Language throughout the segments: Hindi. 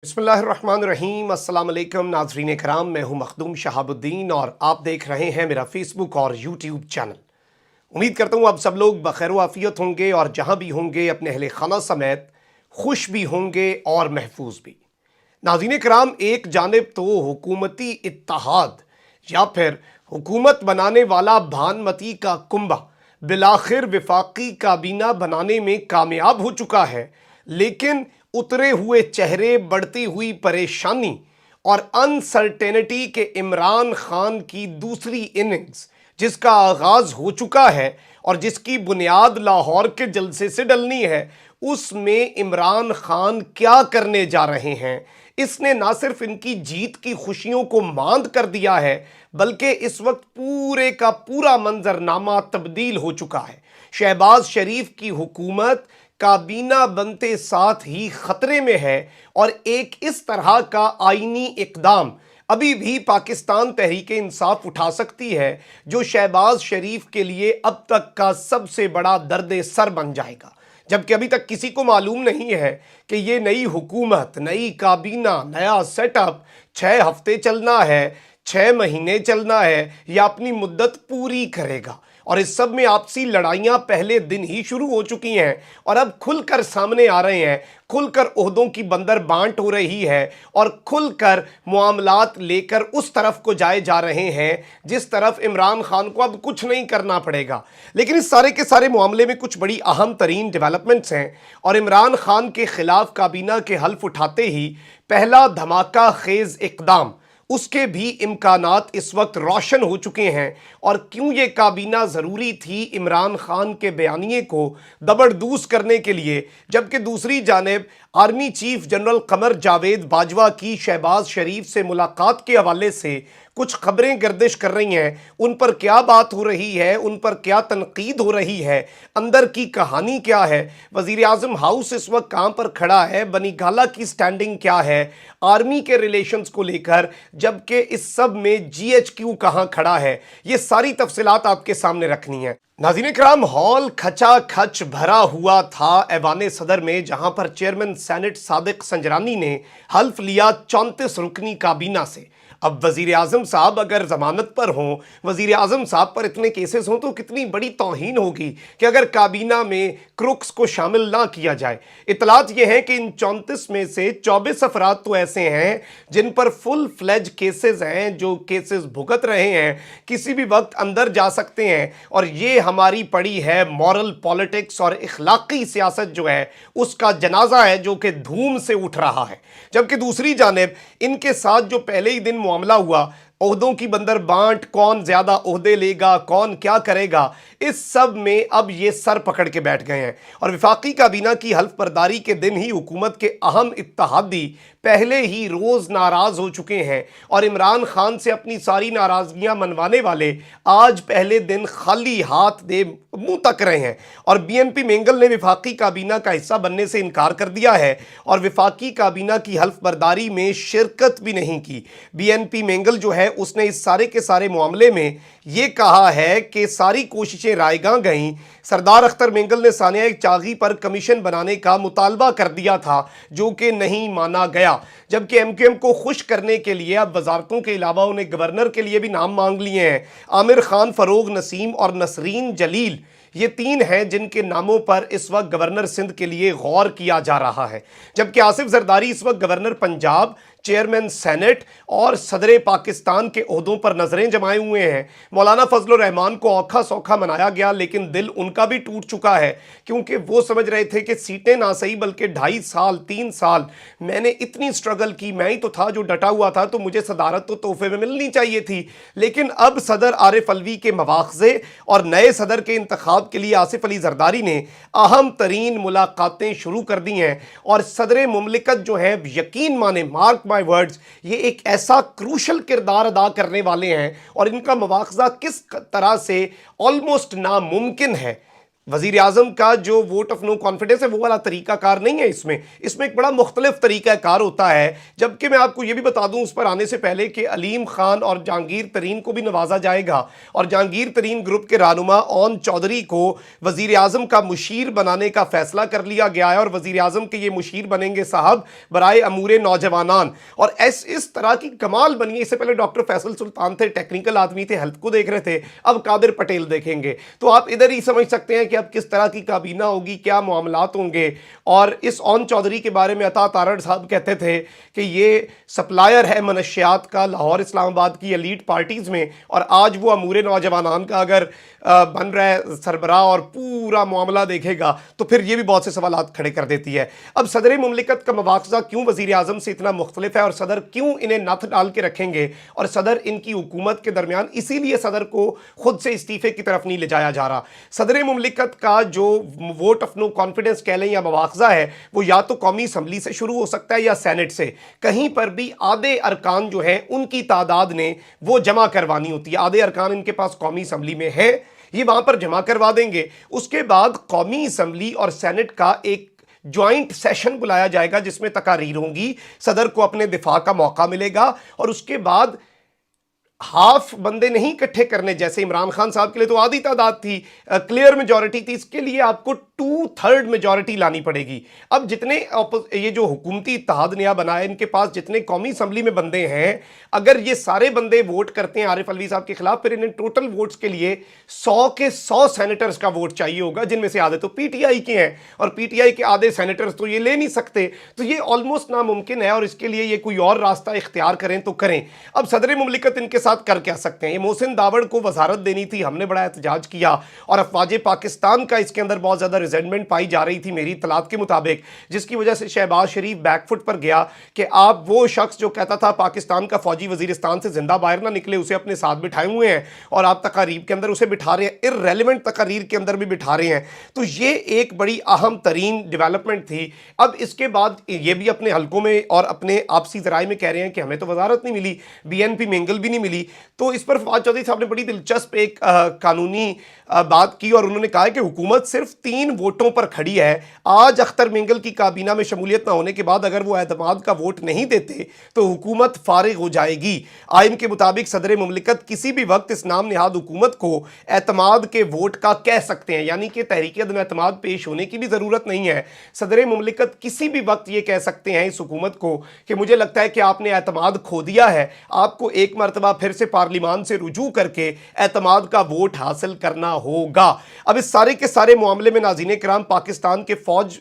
बिस्मिल्लाहिर्रहमानिर्रहीम। अस्सलाम वालेकुम नाज़रीन कराम, मैं हूं मखदूम शहाबुद्दीन और आप देख रहे हैं मेरा फेसबुक और यूट्यूब चैनल। उम्मीद करता हूं आप सब लोग बखैर आफियत होंगे और जहां भी होंगे अपने अहले खाना समेत खुश भी होंगे और महफूज भी। नाज़रीन कराम, एक जानिब तो हुकूमती इत्तेहाद या फिर हुकूमत बनाने वाला भानमती का कुंबा बिलाखिर विफाकी काबीना बनाने में कामयाब हो चुका है, लेकिन उतरे हुए चेहरे, बढ़ती हुई परेशानी और अनसर्टेनिटी के इमरान खान की दूसरी इनिंग्स जिसका आगाज हो चुका है और जिसकी बुनियाद लाहौर के जलसे से डलनी है, उसमें इमरान खान क्या करने जा रहे हैं, इसने ना सिर्फ इनकी जीत की खुशियों को मांद कर दिया है, बल्कि इस वक्त पूरे का पूरा मंजरनामा तब्दील हो चुका है। शहबाज शरीफ की हुकूमत काबीना बनते साथ ही खतरे में है और एक इस तरह का आईनी इकदाम अभी भी पाकिस्तान तहरीक इंसाफ उठा सकती है जो शहबाज शरीफ के लिए अब तक का सबसे बड़ा दर्द सर बन जाएगा। जबकि अभी तक किसी को मालूम नहीं है कि ये नई हुकूमत, नई काबीना, नया सेटअप 6 हफ्ते चलना है, 6 महीने चलना है या अपनी मुद्दत पूरी करेगा। और इस सब में आपसी लड़ाइयां पहले दिन ही शुरू हो चुकी हैं और अब खुलकर सामने आ रहे हैं, खुलकर ओहदों की बंदर बांट हो रही है और खुलकर मामलात लेकर उस तरफ को जाए जा रहे हैं जिस तरफ इमरान खान को अब कुछ नहीं करना पड़ेगा। लेकिन इस सारे के सारे मामले में कुछ बड़ी अहम तरीन डेवलपमेंट्स हैं और इमरान खान के खिलाफ काबीना के हल्फ उठाते ही पहला धमाका खेज इकदाम, उसके भी इम्कानात इस वक्त रोशन हो चुके हैं। और क्यों ये काबीना ज़रूरी थी इमरान खान के बयानिए को दबड़दूस करने के लिए, जबकि दूसरी जानिब army chief general Qamar Javed Bajwa की शहबाज शरीफ से मुलाकात के हवाले से कुछ खबरें गर्दिश कर रही हैं। उन पर क्या बात हो रही है, उन पर क्या तनकीद हो रही है, अंदर की कहानी क्या है, वज़ीर आज़म हाउस इस वक्त कहाँ पर खड़ा है, बनी गाला की स्टैंडिंग क्या है आर्मी के रिलेशंस को लेकर, जबकि इस सब में GHQ कहाँ खड़ा है, ये सारी तफसीलात आपके सामने रखनी है। नाज़रीन कराम, हॉल खचा खच भरा हुआ था ऐवान सदर में, जहां पर चेयरमैन सेनेट सादिक संजरानी ने हल्फ लिया 34 रुकनी काबीना से। अब वजीर आजम साहब अगर जमानत पर हों, वजीर आजम साहब पर इतने केसेस हों, तो कितनी बड़ी तौहीन होगी कि अगर काबीना में क्रुक्स को शामिल ना किया जाए। इतलात यह है कि इन 34 में से 24 अफराद तो ऐसे हैं जिन पर फुल फ्लेज केसेस हैं, जो केसेस भुगत रहे हैं, किसी भी वक्त अंदर जा सकते हैं। और ये हमारी पड़ी है मॉरल पॉलिटिक्स और इखलाकी सियासत जो है उसका जनाजा है जो कि धूम से उठ रहा है। जबकि दूसरी जानिब इनके साथ जो पहले ही दिन मामला हुआ, ओहदों की बंदर बांट, कौन ज्यादा ओहदे लेगा, कौन क्या करेगा, इस सब में अब ये सर पकड़ के बैठ गए हैं। और विफाकी काबीना की हल्फ बर्दारी के दिन ही हुकूमत के अहम इत्तेहादी पहले ही रोज नाराज हो चुके हैं और इमरान खान से अपनी सारी नाराजगियां मनवाने वाले आज पहले दिन खाली हाथ दे मुंह तक रहे हैं। और BNP मेंगल ने विफाकी काबीना का हिस्सा बनने से इनकार कर दिया है और विफाकी काबीना की हल्फ बर्दारी में शिरकत भी नहीं की। BNP मेंगल जो है उसने इस सारे के सारे मामले में यह कहा है कि सारी कोशिशें रायगां गईं। सरदार अख्तर मेंगल ने सानिया चागी पर कमीशन बनाने का मुतालबा कर दिया था जो कि नहीं माना गया। जबकि MQM को खुश करने के लिए अब वजारतों के अलावा उन्हें गवर्नर के लिए भी नाम मांग लिए हैं। आमिर खान, फरोग नसीम और नसरीन जलील, ये 3 हैं जिनके नामों पर इस वक्त गवर्नर सिंध के लिए गौर किया जा रहा है। जबकि आसिफ जरदारी इस वक्त गवर्नर पंजाब, चेयरमैन सेनेट और सदर पाकिस्तान के ओहदों पर नजरें जमाए हुए हैं। मौलाना फजलुर रहमान को औखा सौखा मनाया गया, लेकिन दिल उनका भी टूट चुका है क्योंकि वो समझ रहे थे कि सीटें ना सही बल्कि 2.5 साल 3 साल मैंने इतनी स्ट्रगल की, मैं ही तो था जो डटा हुआ था, तो मुझे सदारत तो तोहफे में मिलनी चाहिए थी। लेकिन अब सदर आरिफ अलवी के मवाख़ज़े और नए सदर के इंतखाब के लिए आसिफ अली जरदारी ने अहम तरीन मुलाकातें शुरू कर दी हैं और सदर मुमलिकत जो है, यकीन माने, मार्क माय वर्ड्स, ये एक ऐसा क्रूशल किरदार अदा करने वाले हैं और इनका मवाख़ज़ा किस तरह से ऑलमोस्ट नामुमकिन है। वजीर आजम का जो वोट ऑफ नो कॉन्फिडेंस है वो वाला तरीकाकार नहीं है। इसमें एक बड़ा मुख्तलिफ तरीकाकार होता है। जबकि मैं आपको ये भी बता दूं उस पर आने से पहले कि अलीम खान और जहांगीर तरीन को भी नवाजा जाएगा और जहांगीर तरीन ग्रुप के रहनुमा ओन चौधरी को वजीर आजम का मुशीर बनाने का फैसला कर लिया गया है और वजीर आजम के ये मुशीर बनेंगे साहब बराए अमूर नौजवानान। और इस तरह की कमाल बनी है। इससे पहले डॉक्टर फैसल सुल्तान थे, टेक्निकल आदमी थे, हेल्थ को देख रहे थे, अब कादिर पटेल देखेंगे। तो आप इधर ही समझ सकते हैं कि अब किस तरह की काबीना होगी, क्या मामलात होंगे। और इस ओन चौधरी के बारे में अता तारड़ साहब कहते थे कि ये सप्लायर है मनशियात का लाहौर इस्लामाबाद की एलीट पार्टीज़ में, और आज वो अमूर नौजवानान का अगर बन रहा है सरबराह और पूरा मामला देखेगा तो फिर ये भी बहुत से सवालात खड़े कर देती है। अब सदर मुमलिकत का मवाख़ज़ा क्यों वज़ीर आज़म से इतना मुख्तलिफ है और सदर क्यों इन्हें नथ डाल के रखेंगे और सदर इनकी हुकूमत के दरमियान, इसीलिए सदर को खुद से इस्तीफ़े की तरफ नहीं ले जाया जा रहा। सदर मुमलिकत का जो वोट ऑफ नो कॉन्फिडेंस कह लें या मवाख़ज़ा है वो या तो कौमी असम्बली से शुरू हो सकता है या सेनेट से। कहीं पर भी आधे अरकान जो हैं उनकी तादाद ने वो जमा करवानी होती है। आधे अरकान इनके पास कौमी असम्बली में है, ये वहां पर जमा करवा देंगे। उसके बाद कौमी असम्बली और सेनेट का एक ज्वाइंट सेशन बुलाया जाएगा जिसमें तकारीर होंगी, सदर को अपने दिफा का मौका मिलेगा और उसके बाद हाफ बंदे नहीं इकट्ठे करने, जैसे इमरान खान साहब के लिए तो आधी तादाद थी, क्लियर मेजॉरिटी थी, इसके लिए आपको 2/3 मेजॉरिटी लानी पड़ेगी। अब जितने ये जो हुकूमती इत्तेहाद नया बना है, इनके पास जितने कौमी असम्बली में बंदे हैं, अगर ये सारे बंदे वोट करते हैं आरिफ अलवी साहब के खिलाफ, फिर इन्हें टोटल वोट्स के लिए 100 के 100 सेनेटर्स का वोट चाहिए होगा, जिनमें से आधे तो पीटीआई के हैं और पीटीआई के आधे सेनेटर्स तो ये ले नहीं सकते। तो ये ऑलमोस्ट नामुमकिन है और इसके लिए ये कोई और रास्ता इख्तियार करें तो करें। अब सदर मुमलिकत इनके साथ कर क्या सकते हैं? ये मोहसिन दावड़ को वजारत देनी थी, हमने बड़ा एहतजाज किया और अफवाज पाकिस्तान का इसके अंदर बहुत ज्यादा रिजेंटमेंट पाई जा रही थी मेरी इतलात के मुताबिक, जिसकी वजह से शहबाज शरीफ बैकफुट पर गया कि आप वो शख्स जो कहता था पाकिस्तान का फौजी वजीरिस्तान से जिंदा बाहर ना निकले उसे अपने साथ बिठाए हुए हैं और आप तकारीब के अंदर उसे बिठा रहे हैं, इर्रेलेवेंट तकारीर के अंदर भी बिठा रहे हैं। तो ये एक बड़ी अहम तरीन डेवलपमेंट थी। अब इसके बाद ये भी अपने हलकों में और अपने आपसी जराए में कह रहे हैं कि हमें तो वजारत नहीं मिली, बीएनपी मेंगल भी नहीं मिली। तो इस पर फवाद चौधरी साहब ने बड़ी दिलचस्प एक कानूनी बात की और उन्होंने कहा कि हुकूमत सिर्फ 3 वोटों पर खड़ी है। आज अख्तर मेंगल की काबीना में शमूलियत न होने के बाद अगर वो एतमाद का वोट नहीं देते तो हुकूमत फारिग हो जाएगी। आइन के मुताबिक सदर मुमलिकत किसी भी वक्त इस नाम निहाद हुकूमत को एतमाद के वोट का कह सकते हैं, यानी कि तहरीक अदम एतमाद पेश होने की भी ज़रूरत नहीं है। सदर मुमलिकत किसी भी वक्त ये कह सकते हैं इस हुकूमत को कि मुझे लगता है कि आपने एतमाद खो दिया है, आपको एक मरतबा फिर से पार्लिमान से रुजू करके एतमाद का वोट हासिल करना होगा। अब इस सारे के सारे मामले में नाज़रीन किराम पाकिस्तान के फौज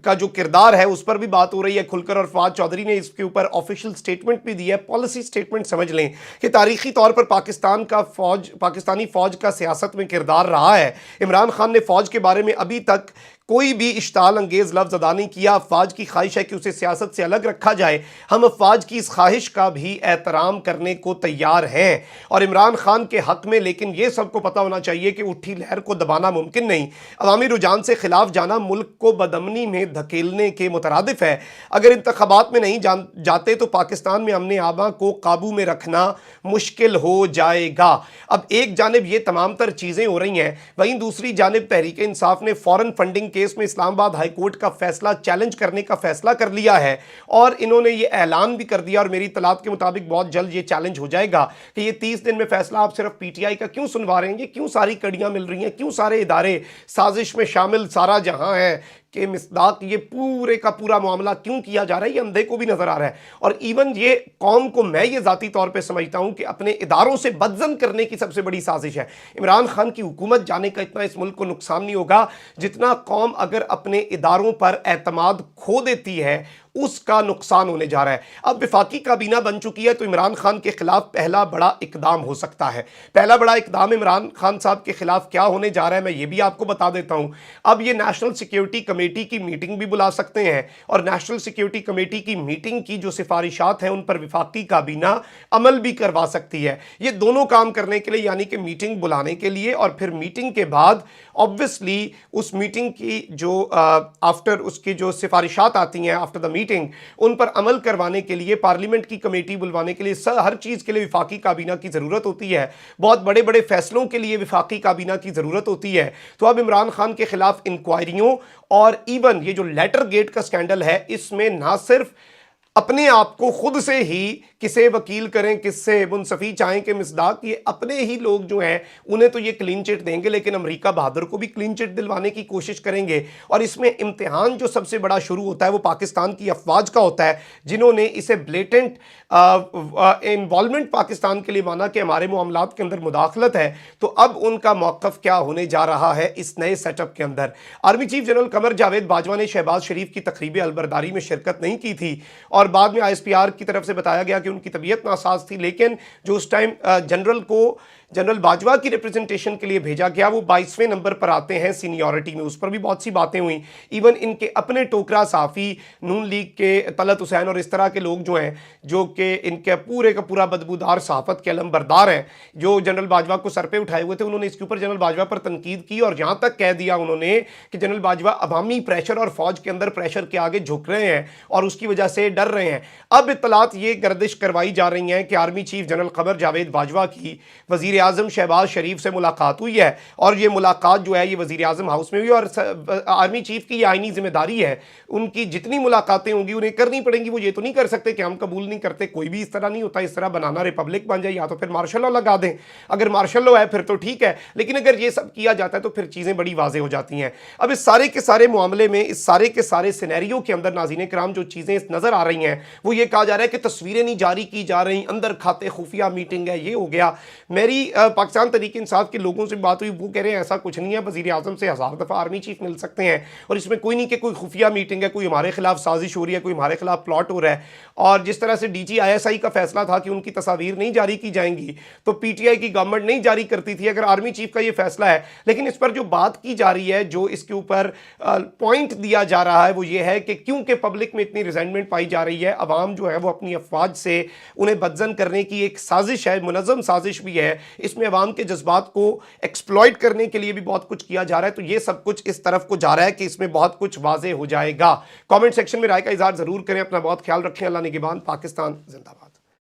का जो किरदार है उस पर भी बात हो रही है खुलकर और फवाद चौधरी ने इसके ऊपर ऑफिशियल स्टेटमेंट भी दी है। पॉलिसी स्टेटमेंट समझ लें कि तारीखी तौर पर पाकिस्तानी फौज का सियासत में किरदार रहा है। इमरान खान ने फौज के बारे में अभी तक कोई भी इश्ताल अंगेज लफ्ज़ अदा नहीं किया। अफवाज की ख्वाहिश है कि उसे सियासत से अलग रखा जाए। हम अफवाज की इस ख्वाहिश का भी एहतराम करने को तैयार हैं और इमरान खान के हक में, लेकिन यह सबको पता होना चाहिए कि उठी लहर को दबाना मुमकिन नहीं। अवामी रुझान से खिलाफ जाना मुल्क को बदअमनी में धकेलने के मुतरादिफ है। अगर इंतखाबात में नहीं जाते तो पाकिस्तान में अमन आमा को काबू में रखना मुश्किल हो जाएगा। अब एक जानिब ये तमाम तर चीज़ें हो रही हैं, वहीं दूसरी जानिब तहरीक इंसाफ ने फॉरेन फंडिंग केस में इस्लामाबाद हाई कोर्ट का फैसला चैलेंज करने का फैसला कर लिया है और इन्होंने ये ऐलान भी कर दिया और मेरी इत्तलात के मुताबिक बहुत जल्द ये चैलेंज हो जाएगा कि ये 30 दिन में फैसला आप सिर्फ पीटीआई का क्यों सुनवा रहे हैं, ये क्यों सारी कड़ियां मिल रही हैं, क्यों सारे इदारे साजिश में शामिल सारा जहां है कि मिसदाक ये पूरे का पूरा मामला क्यों किया जा रहा है, ये अंधे को भी नजर आ रहा है। और इवन ये कौम को मैं ये जाती तौर पे समझता हूं कि अपने इदारों से बदजन करने की सबसे बड़ी साजिश है। इमरान खान की हुकूमत जाने का इतना इस मुल्क को नुकसान नहीं होगा जितना कौम अगर अपने इदारों पर एतमाद खो देती है उसका नुकसान होने जा रहा है। अब विफाकी काबीना बन चुकी है तो इमरान खान के खिलाफ पहला बड़ा इकदाम हो सकता है। पहला बड़ा इकदाम इमरान खान साहब के खिलाफ क्या होने जा रहा है मैं ये भी आपको बता देता हूं। अब ये नेशनल सिक्योरिटी कमेटी की मीटिंग भी बुला सकते हैं और नेशनल सिक्योरिटी कमेटी की मीटिंग की जो सिफारिशात हैं उन पर विफाकी काबीना अमल भी करवा सकती है। ये दोनों काम करने के लिए, यानी कि मीटिंग बुलाने के लिए और फिर मीटिंग के बाद ऑब्वियसली उस मीटिंग की जो आफ्टर उसकी जो सिफारिशात आती हैं आफ्टर द मीटिंग मीटिंग, उन पर अमल करवाने के लिए पार्लियामेंट की कमेटी बुलवाने के लिए हर चीज़ के लिए विफाकी काबीना की ज़रूरत होती है। बहुत बड़े बड़े फैसलों के लिए विफाकी काबीना की ज़रूरत होती है। तो अब इमरान खान के खिलाफ इंक्वायरियों और इवन ये जो लेटर गेट का स्कैंडल है, इसमें ना सिर्फ अपने आप को खुद से ही किसे वकील करें, किससे मुंसफी चाहें कि मिसदाक, ये अपने ही लोग जो हैं उन्हें तो ये क्लीन चिट देंगे, लेकिन अमेरिका बहादुर को भी क्लीन चिट दिलवाने की कोशिश करेंगे। और इसमें इम्तिहान जो सबसे बड़ा शुरू होता है वो पाकिस्तान की अफवाज का होता है, जिन्होंने इसे ब्लेटेंट इन्वॉल्वमेंट पाकिस्तान के लिए माना कि हमारे मामलात के अंदर मुदाखलत है। तो अब उनका मौक़िफ़ क्या होने जा रहा है इस नए सेटअप के अंदर। Army chief general Qamar Javed Bajwa ने शहबाज शरीफ की तकरीब अलबरदारी में शिरकत नहीं की थी और बाद में ISPR की तरफ से बताया गया कि उनकी तबीयत नासाज थी, लेकिन जो उस टाइम जनरल बाजवा की रिप्रेजेंटेशन के लिए भेजा गया वो 22वें नंबर पर आते हैं सीनियरिटी में। उस पर भी बहुत सी बातें हुई। इवन इनके अपने टोकरा साफ़ी, नून लीग के तलत हुसैन और इस तरह के लोग जो हैं, जो कि इनके पूरे का पूरा बदबूदार सहाफ़त के अलमबरदार हैं, जो जनरल बाजवा को सर पे उठाए हुए थे, उन्होंने इसके ऊपर जनरल बाजवा पर तनकीद की और यहाँ तक कह दिया उन्होंने कि जनरल बाजवा अवामी प्रेशर और फौज के अंदर प्रेशर के आगे झुक रहे हैं और उसकी वजह से डर रहे हैं। अब इत्तलात ये गर्दिश करवाई जा रही हैं कि army chief general Qamar Javed Bajwa की वज़ीर आज़म शहबाज शरीफ से मुलाकात हुई है और ये मुलाकात जो है ये वज़ीर आज़म हाउस में हुई और आर्मी चीफ की ये आईनी जिम्मेदारी है, उनकी जितनी मुलाकातें होंगी उन्हें करनी पड़ेंगी। वो ये तो नहीं कर सकते कि हम कबूल नहीं करते, कोई भी इस तरह नहीं होता। इस तरह बनाना रिपब्लिक बन जाए या तो फिर मार्शल लॉ लगा दें। अगर मार्शल लॉ है फिर तो ठीक है, लेकिन अगर ये सब किया जाता है तो फिर चीज़ें बड़ी वाज़ेह हो जाती हैं। अब इस सारे के सारे मामले में, इस सारे के सारे सिनेरियो के अंदर नाज़रीन किराम जो चीज़ें नज़र आ रही हैं वो ये कहा जा रहा है कि तस्वीरें नहीं जारी की जा रही, अंदर खाते खुफिया मीटिंग है, ये हो गया। मेरी पाकिस्तान तहरीक इंसाफ के लोगों से बात हुई, वो कह रहे हैं ऐसा कुछ नहीं है, वज़ीर आज़म से 1000 दफ़ा आर्मी चीफ मिल सकते हैं और इसमें कोई नहीं कि कोई खुफिया मीटिंग है, कोई हमारे खिलाफ साजिश हो रही है, कोई हमारे खिलाफ प्लॉट हो रहा है। और जिस तरह से DG ISI का फैसला था कि उनकी तस्वीर नहीं जारी की जाएंगी, तो PTI की गवर्नमेंट नहीं जारी करती थी अगर आर्मी चीफ का ये फैसला है। लेकिन इस पर जो बात की जा रही है, जो इसके ऊपर पॉइंट दिया जा रहा है वो ये है कि क्योंकि पब्लिक में इतनी रिजेंटमेंट पाई जा रही है, अवाम जो है वो अपनी अफवाज से उन्हें बदजन करने की एक साजिश है, मुनज़्ज़म साजिश भी है, इसमें अवाम के जज्बात को एक्सप्लॉइट करने के लिए भी बहुत कुछ किया जा रहा है। तो ये सब कुछ इस तरफ को जा रहा है कि इसमें बहुत कुछ वाज़ेह हो जाएगा। कमेंट सेक्शन में राय का इज़हार ज़रूर करें। अपना बहुत ख्याल रखें। अल्लाह निगहबान। पाकिस्तान जिंदाबाद।